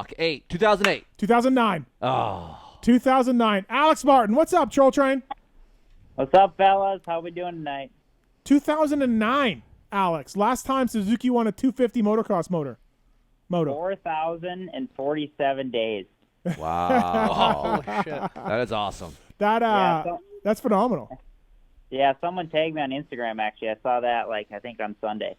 clock. 2008. 2009. Oh. 2009. Alex Martin, what's up, Troll Train? What's up, fellas? How we doing tonight? 2009, Alex. Last time Suzuki won a 250 motocross moto. 4,047 days. Wow. Holy shit. That is awesome. That's phenomenal. Yeah, someone tagged me on Instagram, actually. I saw that, I think on Sunday.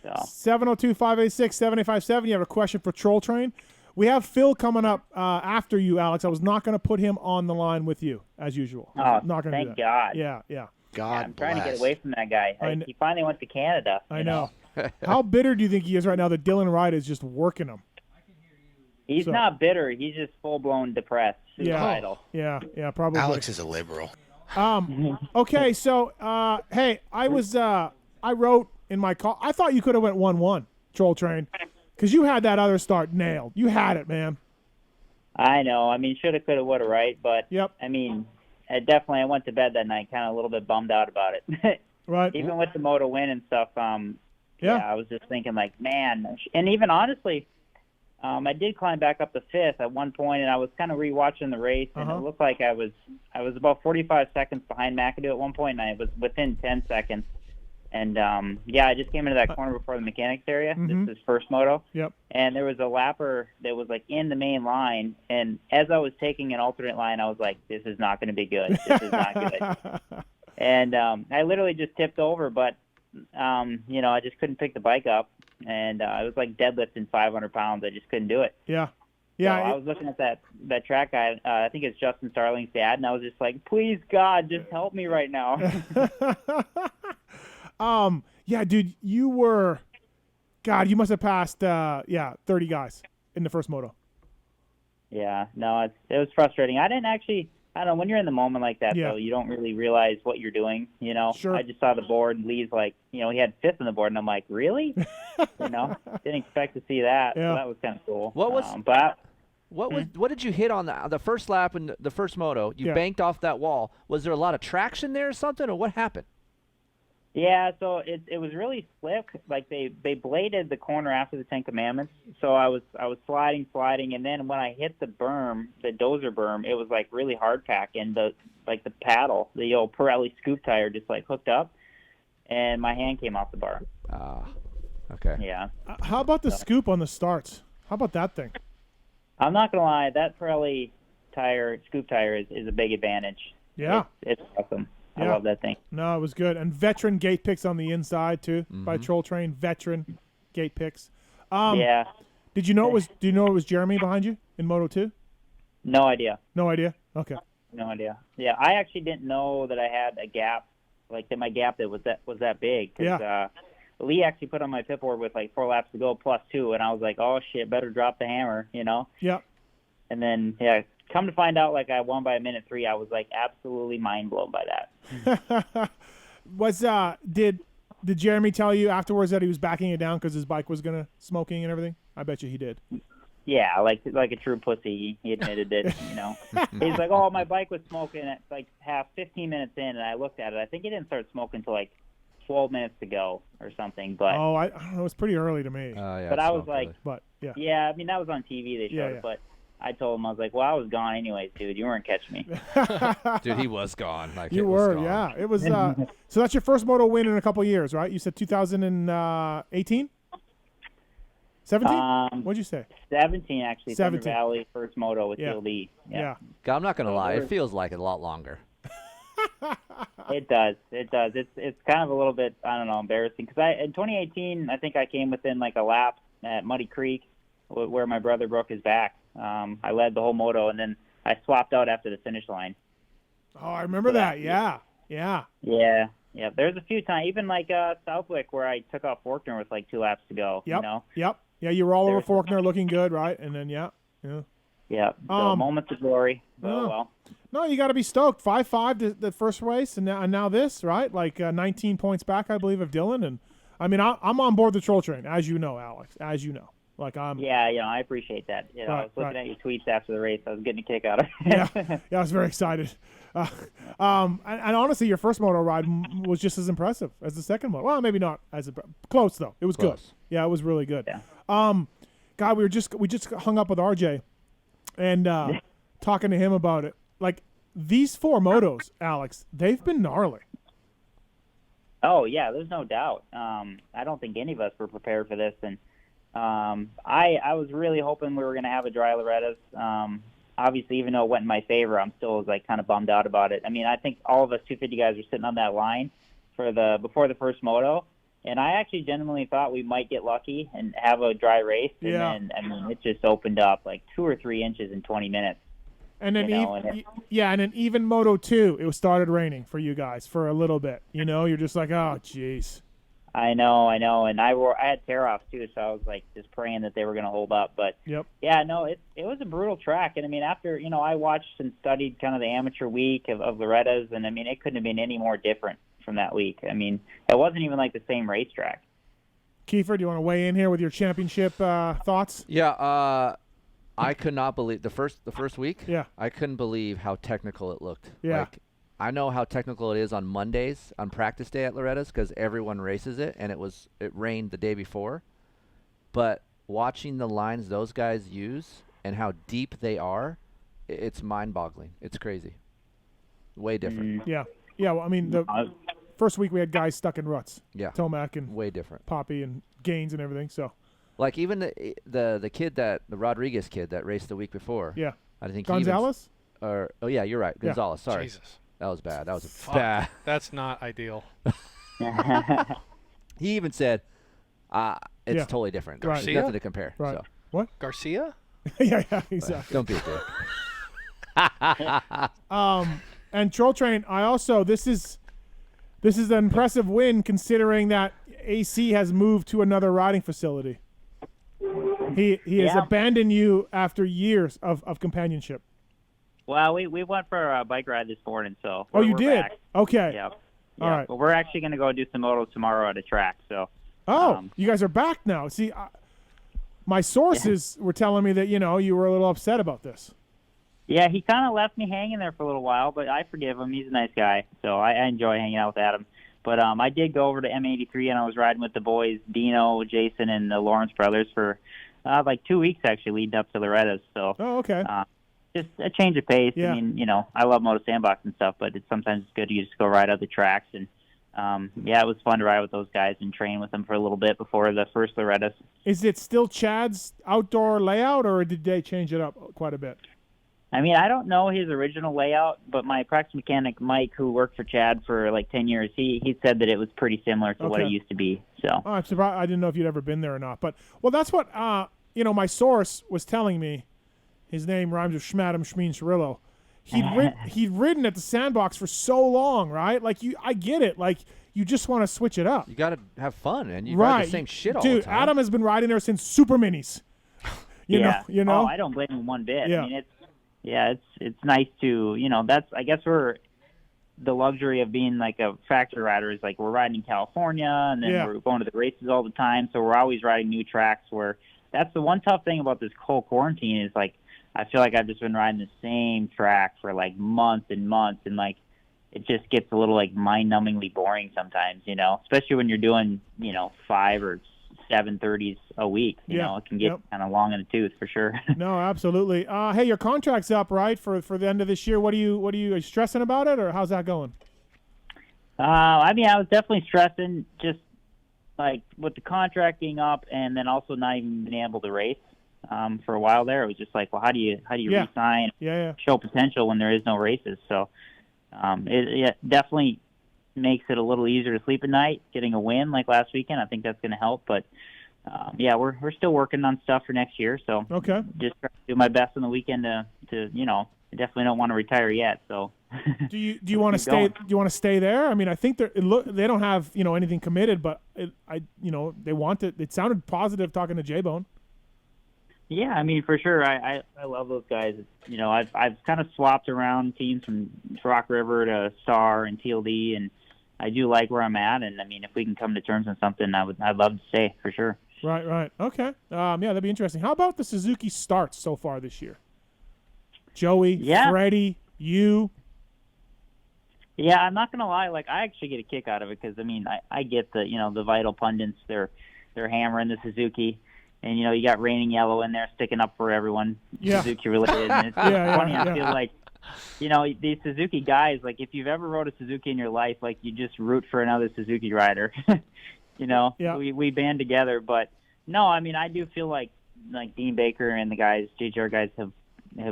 So 702-586-7857. You have a question for Troll Train? We have Phil coming up after you, Alex. I was not going to put him on the line with you, as usual. Oh, not gonna thank do that. God. Yeah. God I'm trying to bless. get away from that guy. He finally went to Canada. I know. How bitter do you think he is right now that Dylan Wright is just working him? He's not bitter. He's just full-blown depressed, suicidal. Yeah, probably. Alex is a liberal. Okay, so hey, I wrote in my call. I thought you could have went 1-1, Troll Train, because you had that other start nailed. You had it, man. I know. I mean, shoulda, coulda, woulda, right? But Yep. I mean, I went to bed that night kind of a little bit bummed out about it. Right. Even with the moto win and stuff. Yeah, I was just thinking man, and even honestly, I did climb back up to fifth at one point, and I was kind of rewatching the race, and it looked like I was about 45 seconds behind McAdoo at one point, and I was within 10 seconds. And I just came into that corner before the mechanics area. Mm-hmm. This is first moto. Yep. And there was a lapper that was in the main line, and as I was taking an alternate line, I was like, "This is not going to be good. This is not good." And I literally just tipped over, but I just couldn't pick the bike up, and it was like deadlifting 500 pounds. I just couldn't do it. Yeah. So I was looking at that track guy. I think it's Justin Starling's dad, and I was just like, "Please, God, just help me right now." Yeah, dude, you were, God, you must have passed, 30 guys in the first moto. Yeah, no, it was frustrating. I don't know, when you're in the moment like that, Yeah. though, you don't really realize what you're doing, Sure. I just saw the board, and Lee's he had fifth on the board, and I'm like, really? Didn't expect to see that, Yeah. so that was kind of cool. What was Hmm? what did you hit on the first lap in the first moto? You banked off that wall. Was there a lot of traction there or something, or what happened? Yeah, so it was really slick. They bladed the corner after the Ten Commandments. So I was sliding, and then when I hit the berm, the dozer berm, it was really hard pack, and the paddle, the old Pirelli scoop tire, just hooked up, and my hand came off the bar. Okay. Yeah. How about the scoop on the starts? How about that thing? I'm not gonna lie, that Pirelli tire, scoop tire, is a big advantage. Yeah. It's awesome. I Yeah. love that thing. No, it was good. And veteran gate picks on the inside too by Mm-hmm. Troll Train. Veteran gate picks. Yeah. Did you know it was? Do you know it was Jeremy behind you in Moto 2? No idea. No idea. Okay. No idea. Yeah, I actually didn't know that I had a gap, that my gap that was that big. Cause, Lee actually put on my pit board with 4 laps to go plus 2, and I was like, oh shit, better drop the hammer, Yeah. And then come to find out, I won by a minute 3. I was absolutely mind blown by that. Did Jeremy tell you afterwards that he was backing it down because his bike was gonna smoking and everything? I bet you he did. Yeah, like a true pussy, he admitted it. He's like, oh, my bike was smoking at 15 minutes in, and I looked at it. I think it didn't start smoking until 12 minutes to go or something. But I don't know. It was pretty early to me. Yeah, but I was like, really. But yeah. yeah, I mean that was on TV. They showed it, but I told him, I was like, well, I was gone anyways, dude. You weren't catching me. Dude, he was gone. You were, yeah. It was. So that's your first moto win in a couple of years, right? You said 2018, 17. What'd you say? 17 actually. 17. Thunder Valley first moto with TLD. Yeah. God, I'm not gonna lie. It feels like a lot longer. It does. It's kind of a little bit, I don't know, embarrassing because in 2018 I think I came within a lap at Muddy Creek where my brother broke his back. I led the whole moto, and then I swapped out after the finish line. Oh, I remember that. Yeah. There's a few times, even Southwick, where I took off Faulkner with 2 laps to go. Yep. You know? Yep. Yeah, you were all over Faulkner, looking good, right? And then Yeah. So moments of glory. Oh well. No, you got to be stoked. 5-5 the first race, and now this, right? 19 points back, I believe, of Dylan. And I mean, I'm on board the Troll Train, as you know, Alex. As you know. I'm. Yeah, I appreciate that. I was looking at your tweets after the race. I was getting a kick out of it. Yeah, I was very excited. And honestly, your first moto ride was just as impressive as the second one. Well, maybe not as close though. It was good. Yeah, it was really good. Yeah. God, we just hung up with RJ, and talking to him about it. Like these 4 motos, Alex, they've been gnarly. Oh yeah, there's no doubt. I don't think any of us were prepared for this, and I was really hoping we were going to have a dry Loretta's. Obviously, even though it went in my favor, I'm still like kind of bummed out about it. I mean, I think all of us 250 guys were sitting on that line before the first moto, and I actually genuinely thought we might get lucky and have a dry race. And then, I mean, it just opened up like 2 or 3 inches in 20 minutes. And then and then even Moto 2, it started raining for you guys for a little bit. You know, you're just like, oh, jeez. I know, and I had tear-offs too, so I was like just praying that they were going to hold up. But yeah, no, it was a brutal track, and I mean, after I watched and studied kind of the amateur week of Loretta's, and I mean, it couldn't have been any more different from that week. I mean, it wasn't even like the same racetrack. Kiefer, do you want to weigh in here with your championship thoughts? Yeah, I could not believe the first week. Yeah, I couldn't believe how technical it looked. Yeah. Like, I know how technical it is on Mondays on practice day at Loretta's because everyone races it, and it rained the day before. But watching the lines those guys use and how deep they are, it's mind-boggling. It's crazy. Way different. Yeah. Well, I mean, the first week we had guys stuck in ruts. Yeah. Tomac and way different. Poppy and Gaines and everything. So. Like even the kid the Rodriguez kid that raced the week before. Yeah. I think Gonzalez. Oh yeah, you're right. Gonzalez. Yeah. Sorry. Jesus. That was bad. That was bad. That's not ideal. He even said, "It's totally different. Right. There's nothing to compare." Right. So. What? Garcia? yeah, exactly. Don't be a dick. And Troll Train, this is an impressive win considering that AC has moved to another riding facility. He has abandoned you after years of companionship. Well, we went for a bike ride this morning, so you we're did? back. Okay. Yeah. All right. But we're actually going to go do some motos tomorrow at a track. So. You guys are back now. See, my sources were telling me that you were a little upset about this. Yeah, he kind of left me hanging there for a little while, but I forgive him. He's a nice guy, so I enjoy hanging out with Adam. But I did go over to M83, and I was riding with the boys, Dino, Jason, and the Lawrence brothers for like 2 weeks, actually, leading up to Loretta's. So, okay. Just a change of pace. Yeah. I mean, I love Moto Sandbox and stuff, but sometimes it's good to just go ride other tracks. And, it was fun to ride with those guys and train with them for a little bit before the first Loretta's. Is it still Chad's outdoor layout, or did they change it up quite a bit? I mean, I don't know his original layout, but my practice mechanic, Mike, who worked for Chad for like 10 years, he said that it was pretty similar to what it used to be. So I'm surprised. I didn't know if you'd ever been there or not. But, well, that's what, my source was telling me. His name rhymes with Schmadam Shmeen Shirillo. He'd ridden at the Sandbox for so long, right? Like, I get it. Like, you just want to switch it up. You got to have fun, and you ride the same shit all the time. Dude, Adam has been riding there since Super Minis. You know? Oh, I don't blame him one bit. Yeah. I mean, it's nice to, that's, I guess the luxury of being like a factory rider is like we're riding in California and then we're going to the races all the time. So we're always riding new tracks where that's the one tough thing about this whole quarantine is like, I feel like I've just been riding the same track for like months and months. And like, it just gets a little like mind-numbingly boring sometimes, especially when you're doing, 5 or 7:30s a week. You know, it can get kind of long in the tooth for sure. No, absolutely. Hey, your contract's up, right, for the end of this year. Are you stressing about it, or how's that going? I mean, I was definitely stressing just like with the contract being up and then also not even being able to race for a while there. It was just like, well, how do you re-sign, show potential when there is no races? So it definitely makes it a little easier to sleep at night. Getting a win like last weekend, I think that's going to help. But we're still working on stuff for next year. So just try to do my best on the weekend to I definitely don't want to retire yet. So do you want to stay? Do you want to stay there? I mean, I think they don't have anything committed, but they want it. It sounded positive talking to J-Bone. Yeah, I mean, for sure. I love those guys. I've kind of swapped around teams from Rock River to Star and TLD, and I do like where I'm at. And I mean, if we can come to terms on something, I'd love to stay for sure. Right. Okay. That'd be interesting. How about the Suzuki starts so far this year? Joey, Freddie, you. Yeah, I'm not gonna lie. Like, I actually get a kick out of it because I mean, I get the the Vital pundits. They're hammering the Suzuki. and you got Raining Yellow in there sticking up for everyone, Suzuki related. And it's funny. I feel like, these Suzuki guys, like if you've ever rode a Suzuki in your life, like you just root for another Suzuki rider. We band together. But no, I mean, I do feel like Dean Baker and the guys, JGR guys, have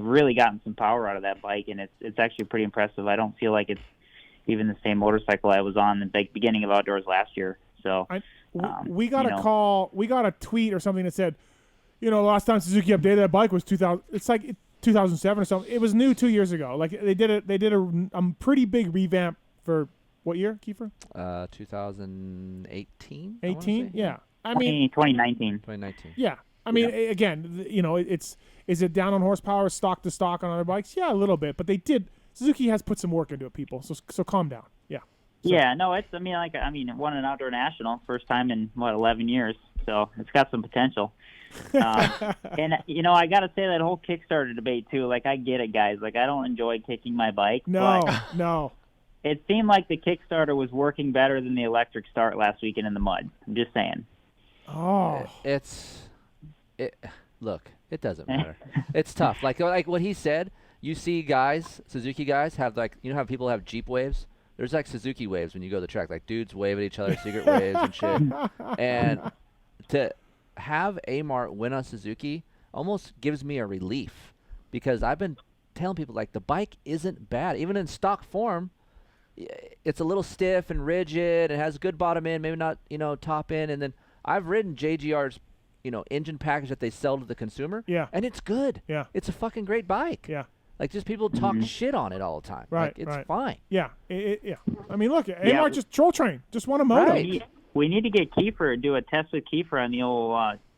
really gotten some power out of that bike, and it's actually pretty impressive. I don't feel like it's even the same motorcycle I was on the beginning of outdoors last year. So we got a call, we got a tweet or something that said, last time Suzuki updated that bike was 2000. It's like 2007 or something. It was new 2 years ago. Like they did a pretty big revamp for what year, Kiefer? 2018. 18, yeah. I 2019. 2019. Yeah. I mean, again, is it down on horsepower, stock to stock on other bikes? Yeah, a little bit, but Suzuki has put some work into it, people. So calm down. Yeah. So. Yeah, no, it won an outdoor national, first time in 11 years. So it's got some potential. And I got to say that whole Kickstarter debate too. Like I get it, guys. Like I don't enjoy kicking my bike. No. It seemed like the Kickstarter was working better than the electric start last weekend in the mud. I'm just saying. Oh, Look, it doesn't matter. It's tough. Like what he said. You see guys, Suzuki guys have how people have Jeep waves. There's like Suzuki waves when you go to the track. Like dudes wave at each other, secret waves and shit. And to have Amart win on Suzuki almost gives me a relief, because I've been telling people like the bike isn't bad. Even in stock form, it's a little stiff and rigid. It has good bottom end, maybe not top end. And then I've ridden JGR's engine package that they sell to the consumer. Yeah. And it's good. Yeah. It's a fucking great bike. Yeah. Like just people talk shit on it all the time. Right. Like, it's fine. Yeah. Yeah. I mean, look, Amart just troll train, just won a moto. Right. We need to get Kiefer, do a test with Kiefer on the old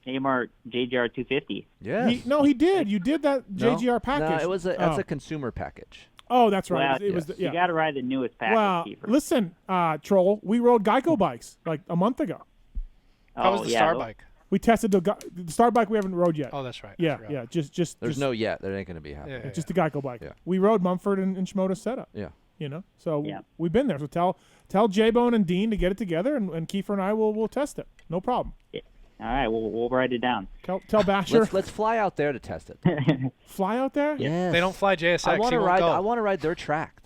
Amart JGR 250. Yeah. He did. You did that JGR package. No, that's a consumer package. Oh, that's right. Well, you got to ride the newest package, Kiefer. Listen, Troll, we rode Geico bikes like a month ago. How was the Star bike? We tested the Star bike we haven't rode yet. Oh, that's right. Yeah. Just There's no yet. There ain't going to be happening. Just the Geico bike. Yeah. We rode Mumford and Shimoda's setup. Yeah. So we've been there. So tell J-Bone and Dean to get it together, and Kiefer and I will test it. No problem. Yeah. All right, we'll write it down. Tell Basher. Let's fly out there to test it. Fly out there? Yes. They don't fly JSX. I want to ride their track.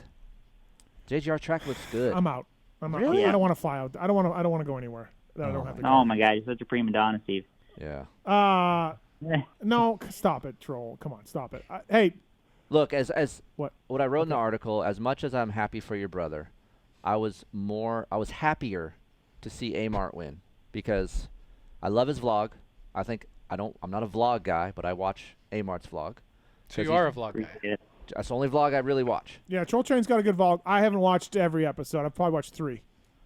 JGR track looks good. I'm out. Really? I don't want to fly out. I don't want to go anywhere. I don't have to go. Oh my God, you're such a prima donna, Steve. Yeah. No, stop it, Troll. Come on, stop it. Hey. Look, as what I wrote in the article, as much as I'm happy for your brother, I was happier to see Amart win, because I love his vlog. I'm not a vlog guy, but I watch Amart's vlog. So you are a vlog guy. That's the only vlog I really watch. Yeah, Troll Train's got a good vlog. I haven't watched every episode. I've probably watched 3.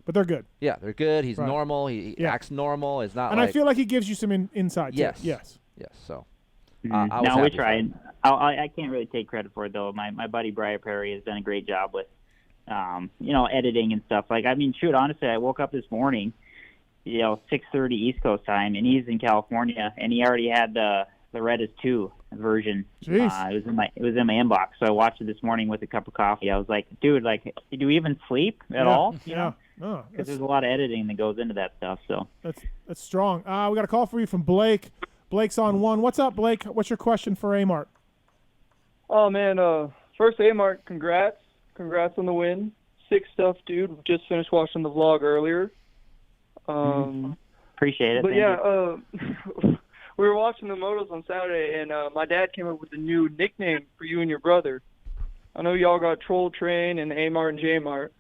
But they're good. Yeah, they're good. He's normal. He acts normal. It's not. And I feel like he gives you some insight. Yes. Too. Yes. So. No, we tried. I can't really take credit for it though. My buddy Brian Perry has done a great job with, editing and stuff. Like, I mean, shoot, honestly, I woke up this morning, 6:30 East Coast time, and he's in California, and he already had the Loretta's 2 version. Jeez. It was in my inbox, so I watched it this morning with a cup of coffee. I was like, dude, like, do we even sleep at all? Yeah. Because there's a lot of editing that goes into that stuff. So that's strong. We got a call for you from Blake. Blake's on 1. What's up, Blake? What's your question for Amart? Oh man, first Amart, congrats on the win. Sick stuff, dude. Just finished watching the vlog earlier. Appreciate it. But Thank you. We were watching the motos on Saturday, and my dad came up with a new nickname for you and your brother. I know y'all got Troll Train and Amart and J-Mart.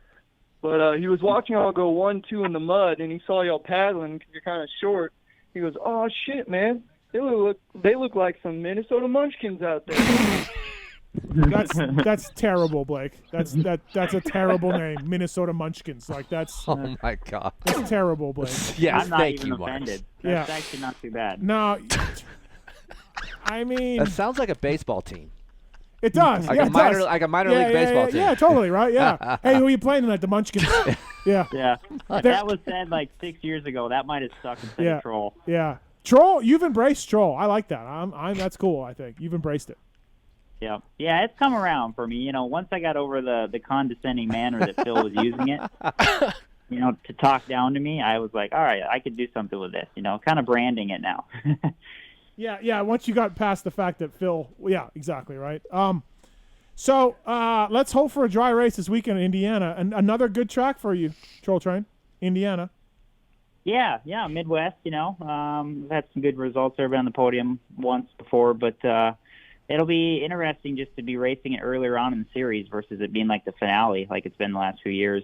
But he was watching y'all go 1-2 in the mud, and he saw y'all paddling because you're kind of short. He goes, "Oh shit, man! They look like some Minnesota Munchkins out there." That's terrible, Blake. That's a terrible name, Minnesota Munchkins. Like that's. Oh my God. That's terrible, Blake. Yeah, I'm not thank even you, offended. Mark. That's actually not too bad. No, I mean. That sounds like a baseball team. It does. Like yeah, like a minor league baseball team. Yeah, totally, right? Yeah. Hey, who are you playing tonight? The Munchkins. Yeah. Yeah. If that was said like 6 years ago, that might have stuck instead of Troll. Yeah. Troll, you've embraced Troll. I like that. That's cool, I think. You've embraced it. Yeah. Yeah, it's come around for me. Once I got over the condescending manner that Phil was using it, to talk down to me, I was like, all right, I could do something with this, kind of branding it now. Yeah. Once you got past the fact that Phil, yeah, exactly, right. So let's hope for a dry race this weekend in Indiana, and another good track for you, Troll Train, Indiana. Yeah, Midwest. We've had some good results there. Been on the podium once before, but it'll be interesting just to be racing it earlier on in the series versus it being like the finale, like it's been the last few years.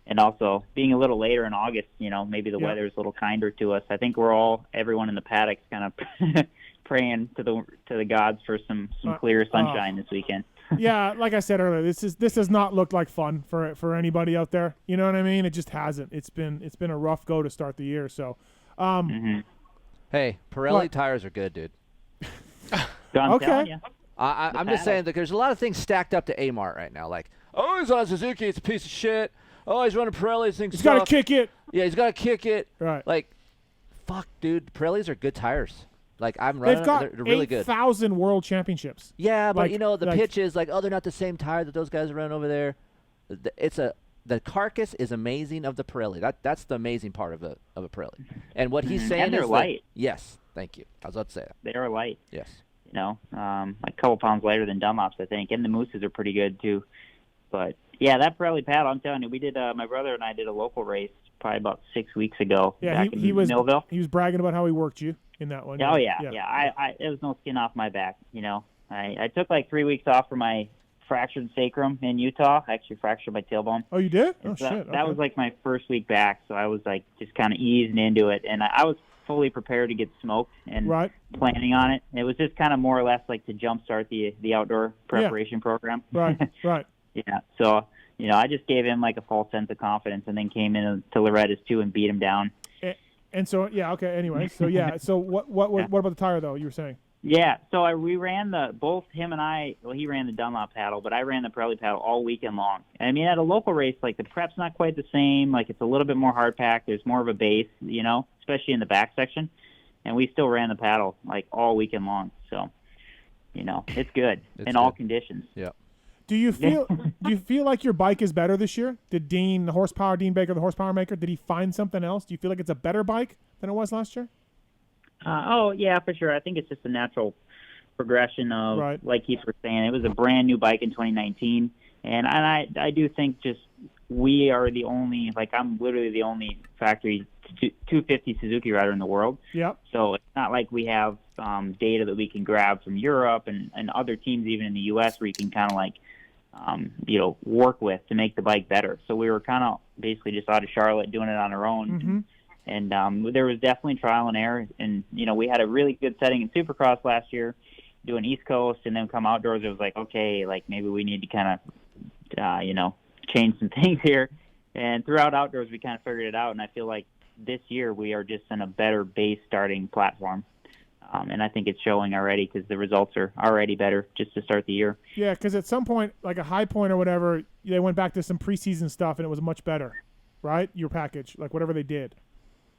And also being a little later in August, maybe the weather's a little kinder to us. I think everyone in the paddock's kind of praying to the gods for some clear sunshine this weekend. Yeah, like I said earlier, this does not look like fun for anybody out there. You know what I mean? It just hasn't. It's been a rough go to start the year. So, Hey, Pirelli tires are good, dude. Okay. I'm just saying that there's a lot of things stacked up to A-Mart right now. Like, oh, he's on Suzuki, it's a piece of shit. Oh, he's running Pirelli, this thing's He's got to kick it. Yeah, he's got to kick it. Right. Like, fuck, dude, Pirellis are good tires. Like, I'm running. They've got they're really good. 8,000 world championships. Yeah, but the like, pitch is like, oh, they're not the same tire that those guys run over there. The carcass is amazing of the Pirelli. That's the amazing part of a Pirelli. And what he's saying and they're is light. Yes, thank you. I was about to say that. They are light. Yes. A couple pounds lighter than Dunlops, I think, and the Mooses are pretty good too. But yeah, that Pirelli paddle, I'm telling you, we did. My brother and I did a local race probably about 6 weeks ago. Yeah, back he in was Millville. He was bragging about how he worked you in that one. Oh yeah. It was no skin off my back. I took like 3 weeks off for my fractured sacrum in Utah. I actually fractured my tailbone. Oh, you did? And Oh, so shit. That was like my first week back, so I was like just kind of easing into it, and I was fully prepared to get smoked and planning on it. It was just kind of more or less like to jumpstart the outdoor preparation program. Right. Yeah. So, I just gave him like a false sense of confidence and then came in to Loretta's too and beat him down. And so, yeah, okay, anyway. So, yeah. So what about the tire, though, you were saying? Yeah. So we ran both him and I, well, he ran the Dunlop paddle, but I ran the Pirelli paddle all weekend long. I mean, at a local race, like the prep's not quite the same. Like it's a little bit more hard packed. There's more of a base, especially in the back section. And we still ran the paddle like all weekend long. So, it's good in all conditions. Yeah. Do you feel like your bike is better this year? Did Dean Baker, the horsepower maker, did he find something else? Do you feel like it's a better bike than it was last year? Oh, yeah, for sure. I think it's just a natural progression of, like Keith was saying, it was a brand new bike in 2019. And I do think just we are the only, like I'm literally the only factory 250 Suzuki rider in the world. Yep. So it's not like we have data that we can grab from Europe and other teams even in the U.S. where you can kind of like, work with to make the bike better. So we were kind of basically just out of Charlotte doing it on our own. Mm-hmm. And there was definitely trial and error. And, we had a really good setting in Supercross last year doing East Coast and then come outdoors. It was like, okay, like maybe we need to kind of, change some things here. And throughout outdoors, we kind of figured it out. And I feel like this year we are just in a better base starting platform. And I think it's showing already because the results are already better just to start the year. Yeah, because at some point, like a high point or whatever, they went back to some preseason stuff and it was much better, right? Your package, like whatever they did.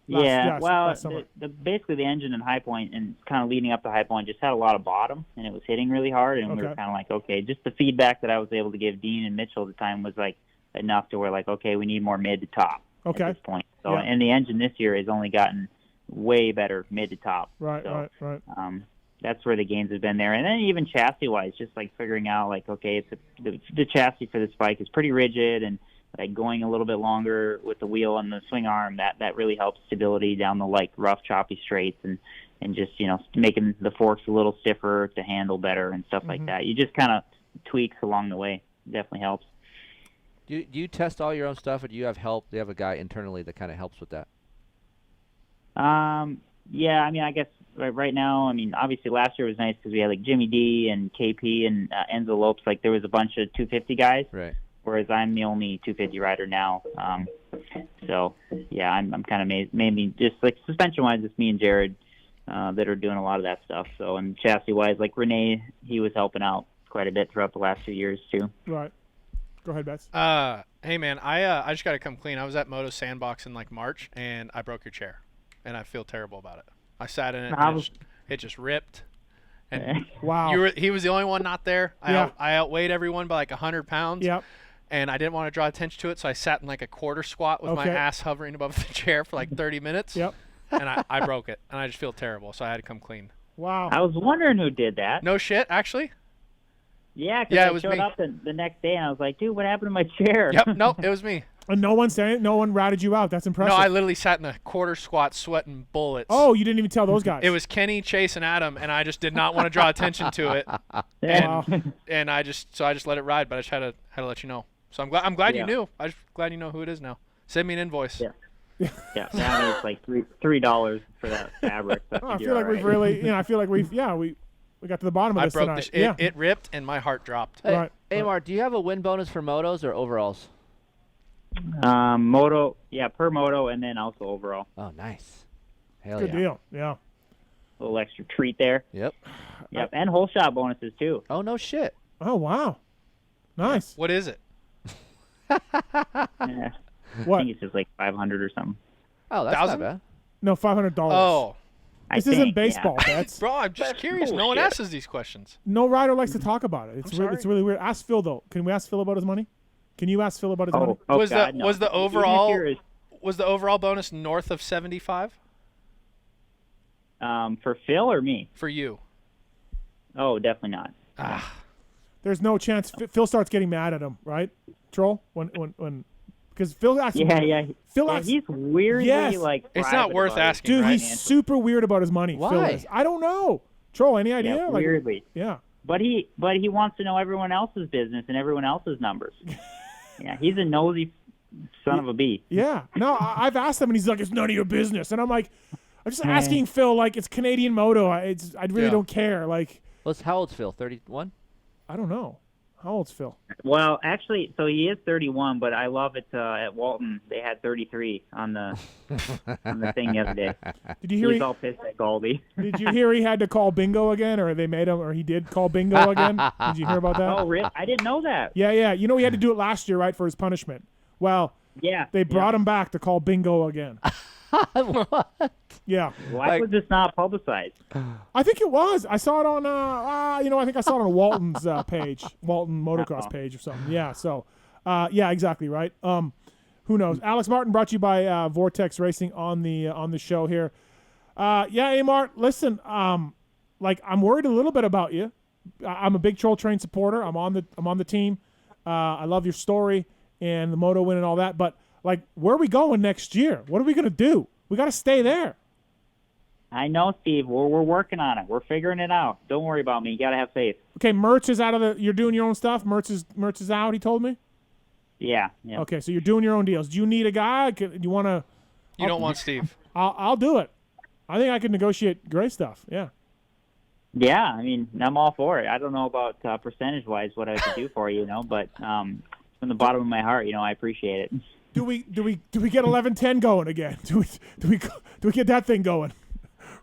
Basically the engine in High Point and kind of leading up to High Point just had a lot of bottom and it was hitting really hard. And we were kind of like, okay, just the feedback that I was able to give Dean and Mitchell at the time was like enough to where like, okay, we need more mid to top at this point. So, and the engine this year has only gotten way better mid to top. Right. That's where the gains have been there. And then even chassis wise, just like figuring out like, okay, the chassis for this bike is pretty rigid and like going a little bit longer with the wheel and the swing arm, that really helps stability down the like rough, choppy straights and just, making the forks a little stiffer to handle better and stuff like that. You just kind of tweaks along the way. It definitely helps. Do you test all your own stuff, or do you have help? Do you have a guy internally that kind of helps with that? Yeah, I mean, I guess right now, I mean, obviously last year was nice because we had like Jimmy D and KP and Enzo Lopes. Like there was a bunch of 250 guys. Right. Whereas I'm the only 250 rider now. So, yeah, I'm kind of maybe just like suspension-wise, it's me and Jared that are doing a lot of that stuff. So, and chassis-wise, like Renee, he was helping out quite a bit throughout the last few years, too. Right. Go ahead, Bets. Hey, man, I just got to come clean. I was at Moto Sandbox in like March, and I broke your chair, and I feel terrible about it. I sat in it, and it just ripped. And wow. He was the only one not there. I outweighed everyone by like 100 pounds. Yep. and I didn't want to draw attention to it, so I sat in like a quarter squat with my Okay. ass hovering above the chair for like 30 minutes. Yep. And I broke it, and I just feel terrible, so I had to come clean. Wow. I was wondering who did that. No shit, actually. Yeah, because Yeah, it I was showed me. up the next day and I was like, dude, what happened to my chair? Yep, nope, it was me. And no one ratted you out. That's impressive. No, I literally sat in a quarter squat sweating bullets. Oh, you didn't even tell those guys. It was Kenny, Chase, and Adam, and I just did not want to draw attention to it, Yeah. Wow. and I just let it ride. But I just had to let you know. So I'm glad Yeah. you knew. I'm just glad you know who it is now. Send me an invoice. Yeah. Yeah, I mean, it's like $3 for that fabric. So Oh, I feel like we've really, I feel like we got to the bottom of I this broke tonight. the it ripped and my heart dropped. Hey, Right. Amar, do you have a win bonus for motos or overalls? Moto, yeah, per moto, and then also overall. Oh, nice. Hell Good yeah. deal. Yeah. A little extra treat there. Yep. Yep, and whole shot bonuses too. Oh, no shit. Oh, wow. Nice. What is it? Yeah, I What? think it's just like 500 or something. Oh, that's 1,000? not bad. No, $500. Oh, This I isn't think, baseball bets. bro, I'm just curious. No one bullshit. asks these questions. No rider likes to talk about it. It's I'm it's sorry. really weird. Ask Phil though. Can we ask Phil about his money? Can you ask Phil about his Yeah. money? Oh, Was God, the no. was the Even if overall you're- was the overall bonus north of 75 for Phil or me? for you? Oh, definitely not. Ah, There's no chance. Phil starts getting mad at him, right? Troll when because Phil asks. Yeah, yeah. Phil Yeah, asks. he's weirdly Yes. like. It's not private worth about his asking, Dude, right? he's finances. super weird about his money. Phil Why? is. I don't know. Troll, any idea? Yeah, Like, weirdly. yeah. But he wants to know everyone else's business and everyone else's numbers. Yeah, he's a nosy son of a bee. Yeah. No, I've asked him, and he's like, "It's none of your business." And I'm like, I'm just asking Phil, like, it's Canadian moto. I really Yeah. don't care. Like, How old's Phil? 31? I don't know. How old's Phil? Well, actually, so he is 31, but I love it. At Walton, they had 33 on the thing the other day. Did you He hear? was all pissed at Goldie. Did you hear he had to call bingo again, or they made him, or he did call bingo again? Did you hear about that? Oh, really? I didn't know that. Yeah, yeah. You know he had to do it last year, right, for his punishment. Well, Yeah. they brought him back to call bingo again. What? Yeah, Why was this not publicized? I think it was. I saw it on, I think I saw it on Walton's page, Walton Motocross page or something. Yeah. So, yeah, exactly right. Who knows? Alex Martin brought to you by Vortex Racing on the show here. Yeah, Amart, listen. Like I'm worried a little bit about you. I'm a big Troll Train supporter. I'm on the team. I love your story and the moto win and all that. But like, where are we going next year? What are we gonna do? We got to stay there. I know, Steve. We're working on it. We're figuring it out. Don't worry about me. You gotta have faith. Okay, Mertz is out of the. You're doing your own stuff. Mertz is out. He told me. Yeah. Yeah. Okay, so you're doing your own deals. Do you need a guy? Do you want to? you don't want Steve. I'll do it. I think I can negotiate great stuff. Yeah. Yeah. I mean, I'm all for it. I don't know about percentage-wise what I could do for you, but from the bottom of my heart, I appreciate it. Do we get 11-10 going again? Do we get that thing going?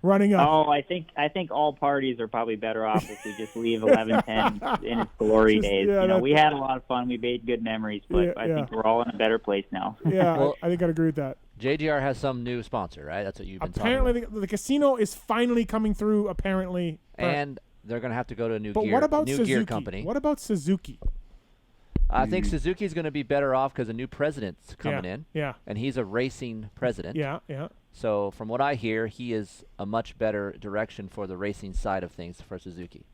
Running up. Oh, I think all parties are probably better off if we just leave 11-10 in its glory Just- days. yeah, that's- We had a lot of fun. We made good memories, but Yeah, I yeah. think we're all in a better place now. Yeah, Well- I think I'd agree with that. JGR has some new sponsor, right? That's what you've been Apparently, talking the casino is finally coming through. Apparently, about. And they're going to have to go to a new but gear, what about new Suzuki? gear company. What about Suzuki? I think Suzuki's going to be better off because a new president's coming in, Yeah, and he's a racing president. yeah, yeah. So from what I hear, he is a much better direction for the racing side of things for Suzuki.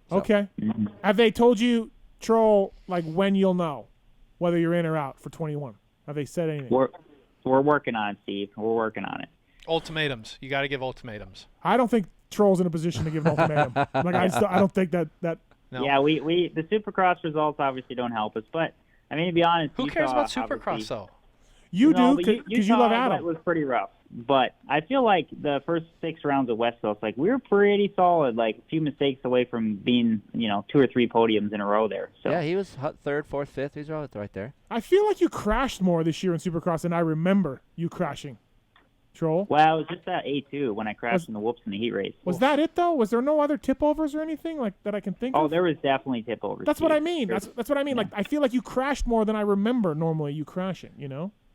So- Okay. Have they told you, Troll, like when you'll know whether you're in or out for 21? Have they said anything? We're working on it, Steve. We're working on it. Ultimatums. You got to give ultimatums. I don't think Troll's in a position to give an ultimatum. Like I don't think that. No. Yeah, we the Supercross results obviously don't help us, but I mean, to be honest, Who you cares saw, about Supercross obviously- though? You No, do but because you love saw Adam. It was pretty rough, but I feel like the first 6 rounds of West Coast, like we were pretty solid. Like a few mistakes away from being, 2 or 3 podiums in a row there. So Yeah, he was third, fourth, fifth. He's right there. I feel like you crashed more this year in Supercross than I remember you crashing. Troll. well, it was just that A2 when I crashed in the whoops in the heat race. Was that it though? Was there no other tip overs or anything like that I can think Oh, of? there was definitely tip overs. That's what I Steve. mean. Sure. That's what I mean. Like I feel like you crashed more than I remember normally you crashing.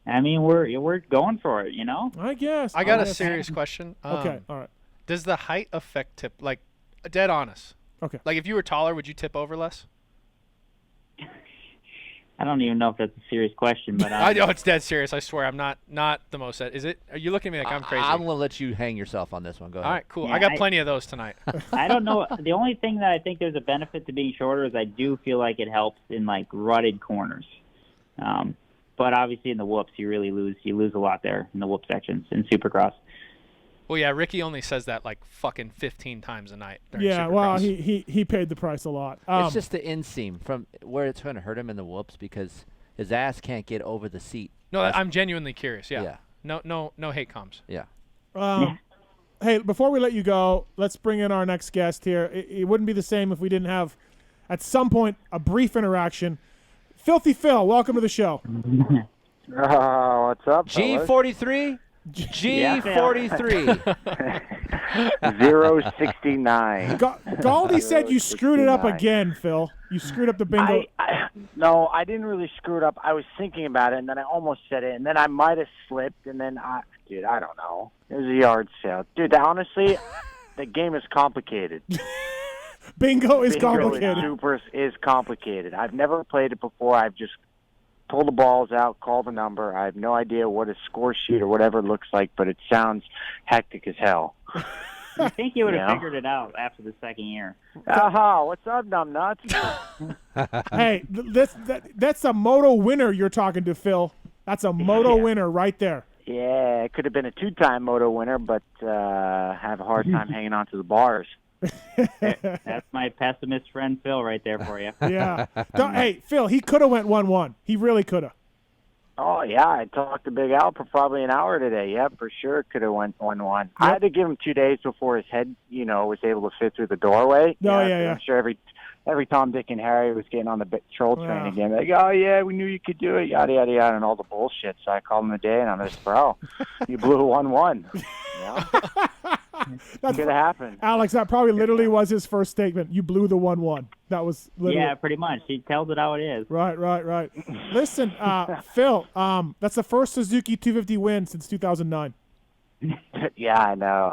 I mean, we're going for it. I guess. I got a guess. serious question. Okay. All right. Does the height affect tip? Like, dead honest. Okay. Like, if you were taller, would you tip over less? I don't even know if that's a serious question, but I know it's dead serious. I swear, I'm not the most. Is it? Are you looking at me like I'm crazy? I'm gonna let you hang yourself on this one. Go ahead. All right, cool. Yeah, I got plenty of those tonight. I don't know. The only thing that I think there's a benefit to being shorter is I do feel like it helps in like rutted corners. But obviously in the whoops, you really lose. You lose a lot there in the whoop sections in Supercross. Well, yeah, Ricky only says that like fucking 15 times a night. Yeah, Supercross. well, he paid the price a lot. It's just the inseam from where it's going to hurt him in the whoops because his ass can't get over the seat. No, I'm genuinely curious. Yeah. Yeah. No hate comms. Yeah. Hey, before we let you go, let's bring in our next guest here. It wouldn't be the same if we didn't have, at some point, a brief interaction. Filthy Phil, welcome to the show. What's up, G43? G43. 069. Galdi said you screwed it up again, Phil. You screwed up the bingo. No, I didn't really screw it up. I was thinking about it, and then I almost said it, and then I might have slipped, and then I don't know. It was a yard sale. Dude, honestly, the game is complicated. Bingo is complicated. Is complicated. I've never played it before. I've just pulled the balls out, called the number. I have no idea what a score sheet or whatever looks like, but it sounds hectic as hell. I think you would have figured it out after the second year. Aha, what's up, numbnuts? Hey, that's a moto winner you're talking to, Phil. That's a moto winner right there. Yeah, it could have been a two-time moto winner, but have a hard time hanging on to the bars. That's my pessimist friend Phil right there for you. Yeah. Hey, Phil, he could have went 1-1. He really could have. Oh, yeah, I talked to Big Al for probably an hour today. Yeah, for sure could have went 1-1. Yep. I had to give him 2 days before his head, was able to fit through the doorway. Yeah. I'm sure every Tom, Dick, and Harry was getting on the troll train again. Like, oh, yeah, we knew you could do it, yada, yada, yada, and all the bullshit. So I called him a day, and I'm just, bro, you blew 1-1. That could have happened. Alex, that probably literally was his first statement. You blew the 1-1. That was literally. Yeah, pretty much. He tells it how it is. Right. Listen, Phil, that's the first Suzuki 250 win since 2009. Yeah, I know.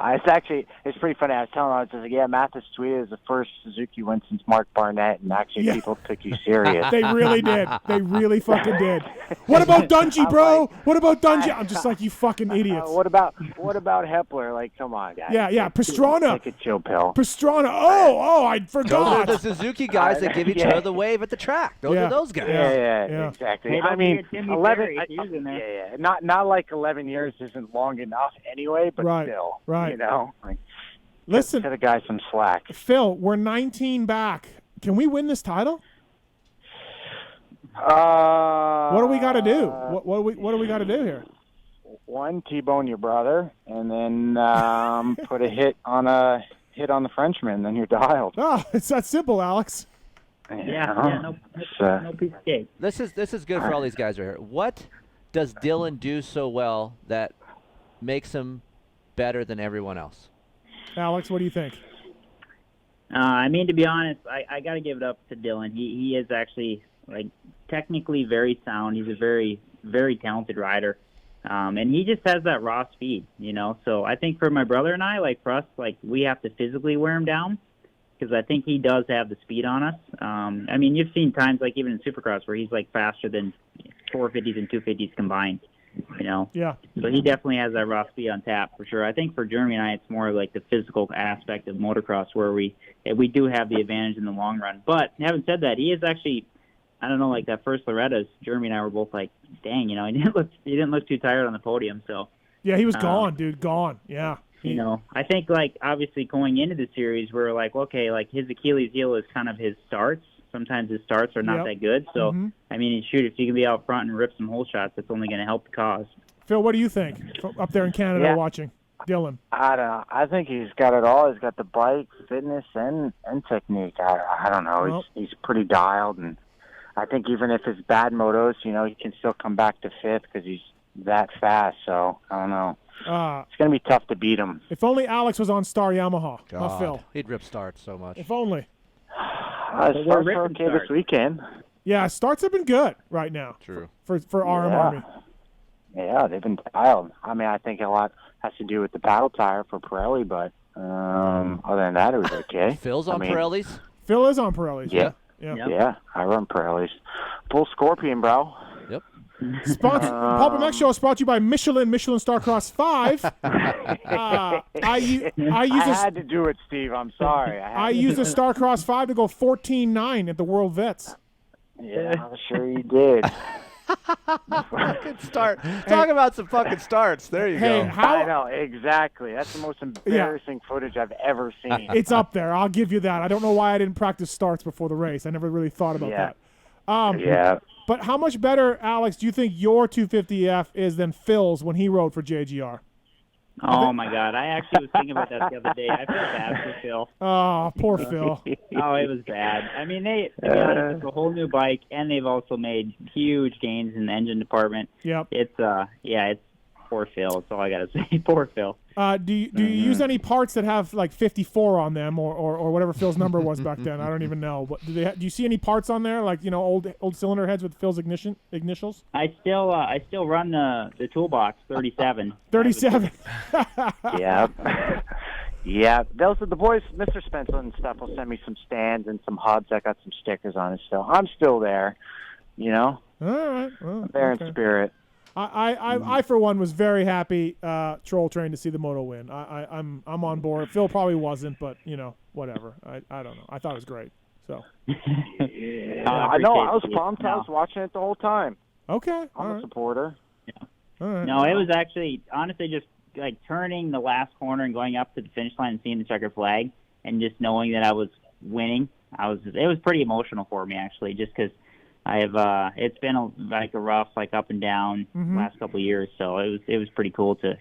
It's pretty funny. I was telling him, I was just like, yeah, Mathis tweeted is the first Suzuki win since Mark Barnett, and actually people took you serious. They really did. They really fucking did. What about Dungy, bro? What about Dungy? I'm just like, you fucking idiots. What about Hepler? Like, come on, guys. Yeah. Pastrana. Take a chill pill. Pastrana. Oh, I forgot. Those are the Suzuki guys that give each other the wave at the track. Those are those guys. Yeah, exactly. Hey, I mean, 11. Not like 11 years isn't long enough anyway, but still, like, listen, cut a guy some slack. Phil, we're 19 back. Can we win this title? What do we got to do? What do we got to do here? One, T-bone your brother, and then put a hit on the Frenchman. Then you're dialed. Oh, it's that simple, Alex. No piece of cake. This is good for all these guys right here. What does Dylan do so well that makes him better than everyone else? Alex, what do you think? I mean, to be honest, I got to give it up to Dylan. He is actually technically very sound. He's a very, very talented rider. And he just has that raw speed, So I think for my brother and I, for us, we have to physically wear him down because I think he does have the speed on us. I mean, you've seen times even in Supercross where he's faster than 450s and 250s combined, Yeah. So he definitely has that raw speed on tap for sure. I think for Jeremy and I, it's more the physical aspect of motocross where we do have the advantage in the long run. But having said that, he is actually, I don't know, that first Loretta's, Jeremy and I were both dang, he didn't look too tired on the podium. So yeah, he was gone, dude, gone. Yeah. I think obviously going into the series, we're okay, his Achilles heel is kind of his starts. Sometimes his starts are not that good. So I mean, shoot, if you can be out front and rip some hole shots, that's only going to help the cause. Phil, what do you think up there in Canada watching Dylan? I don't know. I think he's got it all. He's got the bike, fitness, and technique. I don't know. Well, he's pretty dialed, and I think even if it's bad motos, he can still come back to fifth because he's that fast. So I don't know. It's going to be tough to beat him. If only Alex was on Star Yamaha, not Phil. He'd rip starts so much. If only. Starts are okay this weekend. Yeah, starts have been good right now. True. For RM Army. Yeah, they've been dialed. I mean, I think a lot has to do with the paddle tire for Pirelli, but other than that, it was okay. Phil's on Pirellis? Phil is on Pirellis. Yeah, I run Pirellis. Full Scorpion, bro. Yep. Pulp MX Show is brought to you by Michelin Starcross 5. I had to do it, Steve. I'm sorry. I used a Starcross 5 to go 14.9 at the World Vets. Yeah, I'm sure you did. Fucking start. Talk about some fucking starts. There you go. I know, exactly. That's the most embarrassing footage I've ever seen. It's up there. I'll give you that. I don't know why I didn't practice starts before the race. I never really thought about that. Yeah. But how much better, Alex, do you think your 250F is than Phil's when he rode for JGR? Oh, my God. I actually was thinking about that the other day. I feel bad for Phil. Oh, poor Phil. Oh, it was bad. I mean, to be honest, it's a whole new bike, and they've also made huge gains in the engine department. Yep. It's poor Phil. That's all I got to say. Poor Phil. Do you use any parts that have like 54 on them or whatever Phil's number was back then? I don't even know. But do you see any parts on there like old cylinder heads with Phil's initials? I still run the toolbox 37. 37. Yeah. Yeah. Those are the boys. Mr. Spencer and stuff will send me some stands and some hubs that got some stickers on it. Still, I'm still there. All right. Well, I'm there in spirit. I for one was very happy Troll Train to see the moto win. I'm on board. Phil probably wasn't, but whatever. I don't know. I thought it was great. So I know. I was pumped. I was watching it the whole time. Okay. I'm a supporter. Yeah. All right. No, it was actually honestly just like turning the last corner and going up to the finish line and seeing the checkered flag and just knowing that I was winning. It was pretty emotional for me actually, just because it's been a rough up and down last couple of years, so it was pretty cool to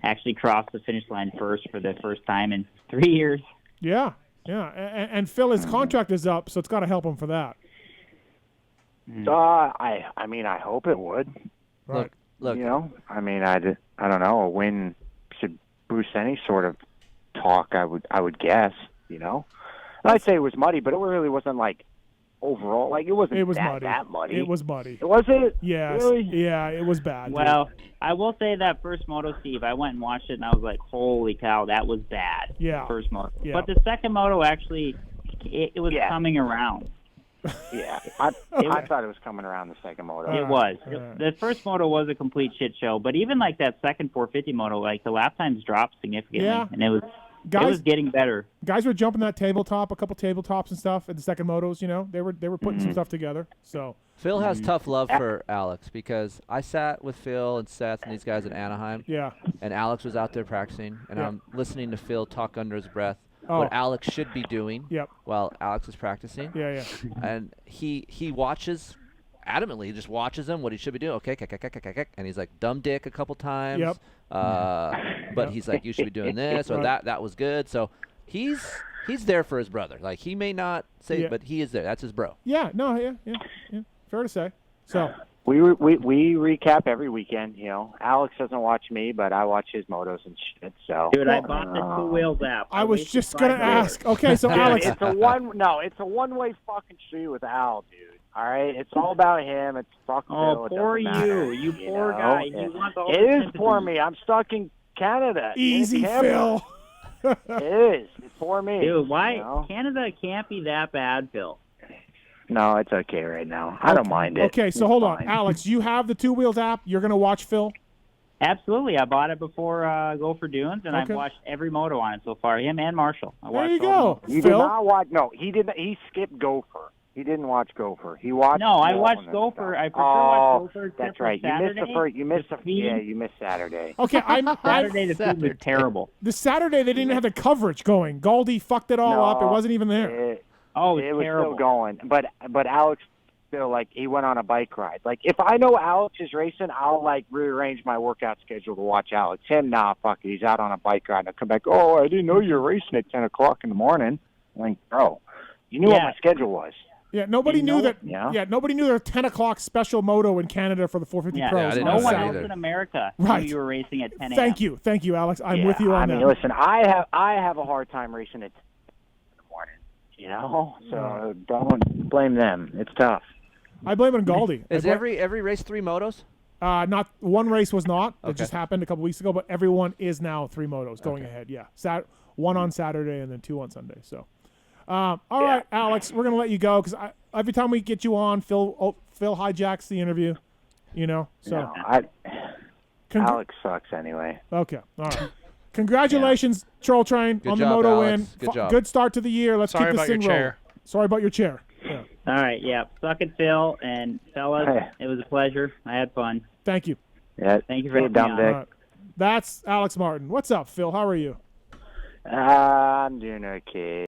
actually cross the finish line first for the first time in 3 years. Yeah, and Phil, his contract is up, so it's got to help him for that. I mean, I hope it would. Right. Look. I mean, I don't know. A win should boost any sort of talk. I would guess. I'd say it was muddy, but it really wasn't overall, it wasn't muddy. That muddy. It was muddy. Was it? Yes. Really? Yeah, it was bad. Well, I will say that first moto, Steve, I went and watched it, and I was like, holy cow, that was bad. Yeah. First moto. Yeah. But the second moto, actually, it was coming around. Yeah. I thought it was coming around the second moto. It was. The first moto was a complete shit show, but even that second 450 moto, the lap times dropped significantly, and it was getting better. Guys were jumping that tabletop, a couple tabletops and stuff at the second motos. They were putting some stuff together. So Phil has tough love for Alex because I sat with Phil and Seth and these guys in Anaheim. Yeah. And Alex was out there practicing, and I'm listening to Phil talk under his breath what Alex should be doing while Alex is practicing. Yeah. And he watches adamantly, he just watches him what he should be doing. Okay, and he's like dumb dick a couple times. Yep. But he's like, you should be doing this or that was good. So he's there for his brother. He may not say it, but he is there. That's his bro. Yeah. No. Yeah. Fair to say. So we recap every weekend. Alex doesn't watch me, but I watch his motos and shit. So dude, I bought the Two Wheels app. I was just gonna ask. Okay, so Alex, it's a one-way fucking street with Al, dude. All right, it's all about him. It's fucking. Oh, poor you poor guy. It is poor me. I'm stuck in Canada. Easy, Phil. It is. It's poor me. Dude, why Canada can't be that bad, Phil? No, it's okay right now. I don't mind it. Okay, so hold on, Alex. You have the Two Wheels app. You're gonna watch Phil. Absolutely, I bought it before Go for Dunes, and I've watched every moto on it so far. Him and Marshall. There you go. You did not watch. No, he didn't. He skipped Gopher. He didn't watch Gopher. He watched. No, I watched Gopher. I prefer watch Gopher. That's right. You missed Saturday. Okay, Saturday the feed was terrible. The Saturday they didn't have the coverage going. Galdi fucked it all up. It wasn't even there. It was terrible. Still going. But Alex still he went on a bike ride. If I know Alex is racing, I'll rearrange my workout schedule to watch Alex. Him, fuck it. He's out on a bike ride. And I'll come back. Oh, I didn't know you were racing at 10 o'clock in the morning. I'm like, bro, you knew what my schedule was. Yeah, nobody knew that. Yeah, nobody knew there was 10 o'clock special moto in Canada for the 450 Pros. No one else in America knew you were racing at 10 a.m. Thank you, Alex. I'm with you on that. Listen, I have a hard time racing at 10 in the morning. So don't blame them. It's tough. I blame it on Galdi. Is every race 3 motos? Not one race was not. It just happened a couple weeks ago, but everyone is now 3 motos going ahead. Yeah, one on Saturday and then 2 on Sunday. So. All right, Alex, we're gonna let you go because every time we get you on, Phil hijacks the interview. You know, so No, Alex sucks anyway. Okay, all right. Congratulations, Troll Train, Good on the job, moto Alex. win. Good job. Good start to the year. Let's Sorry keep this about your thing rolling. chair. Sorry about your chair. Yeah. All right, yeah. Suck it, Phil, and fellas. It was a pleasure. I had fun. Thank you. Yeah. Thank you for having me dumb on. dick. All right. That's Alex Martin. What's up, Phil? How are you? I'm doing okay.